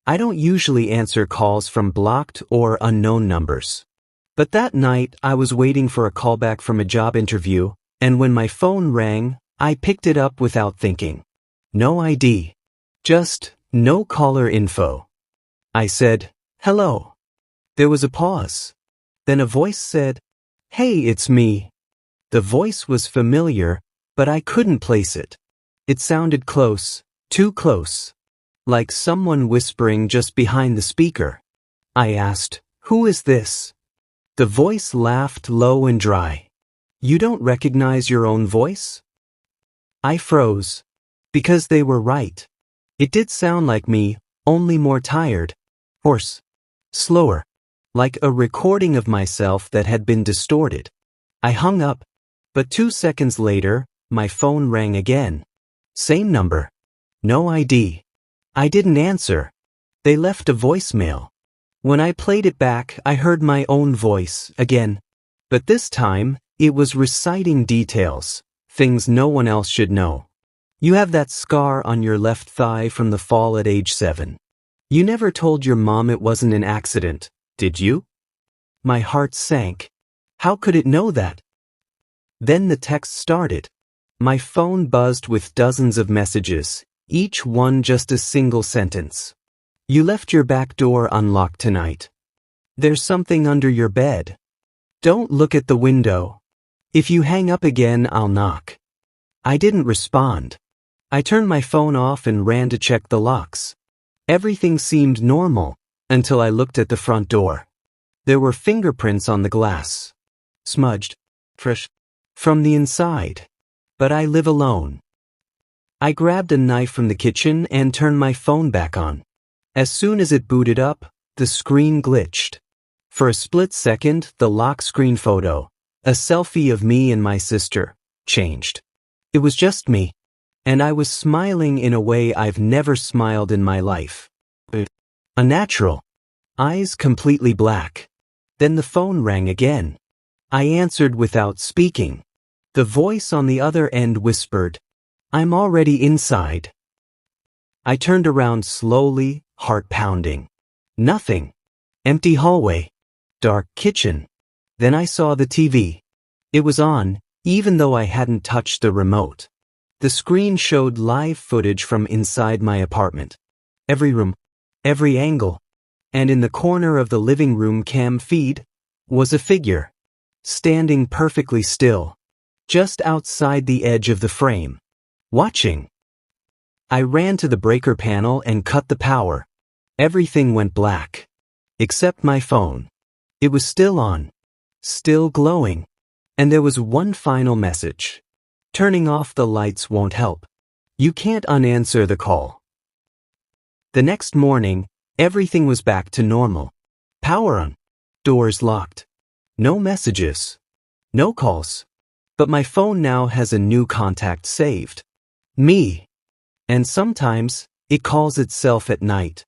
I don't usually answer calls from blocked or unknown numbers. But that night, I was waiting for a callback from a job interview, and when my phone rang, I picked it up without thinking. No ID. Just no caller info. I said, "Hello." There was a pause. Then a voice said, "Hey, it's me." The voice was familiar, but I couldn't place it. It sounded close, too close. Like someone whispering just behind the speaker. I asked, "Who is this?" The voice laughed low and dry. "You don't recognize your own voice?" I froze. Because they were right. It did sound like me, only more tired, hoarse, slower, like a recording of myself that had been distorted. I hung up, but 2 seconds later, my phone rang again. Same number. No ID. I didn't answer. They left a voicemail. When I played it back, I heard my own voice again. But this time, it was reciting details, things no one else should know. "You have that scar on your left thigh from the fall at age 7. You never told your mom it wasn't an accident, did you?" My heart sank. How could it know that? Then the text started. My phone buzzed with dozens of messages, each one just a single sentence. "You left your back door unlocked tonight. There's something under your bed. Don't look at the window. If you hang up again, I'll knock." I didn't respond. I turned my phone off and ran to check the locks. Everything seemed normal until I looked at the front door. There were fingerprints on the glass. Smudged, fresh, from the inside. But I live alone. I grabbed a knife from the kitchen and turned my phone back on. As soon as it booted up, the screen glitched. For a split second, the lock screen photo, a selfie of me and my sister, changed. It was just me, and I was smiling in a way I've never smiled in my life. Unnatural. Eyes completely black. Then the phone rang again. I answered without speaking. The voice on the other end whispered, "I'm already inside." I turned around slowly, heart pounding. Nothing. Empty hallway. Dark kitchen. Then I saw the TV. It was on, even though I hadn't touched the remote. The screen showed live footage from inside my apartment. Every room, every angle. And in the corner of the living room cam feed was a figure, standing perfectly still, just outside the edge of the frame, watching. I ran to the breaker panel and cut the power. Everything went black. Except my phone. It was still on. Still glowing. And there was one final message. "Turning off the lights won't help. You can't unanswer the call." The next morning, everything was back to normal. Power on. Doors locked. No messages. No calls. But my phone now has a new contact saved. Me. And sometimes, it calls itself at night.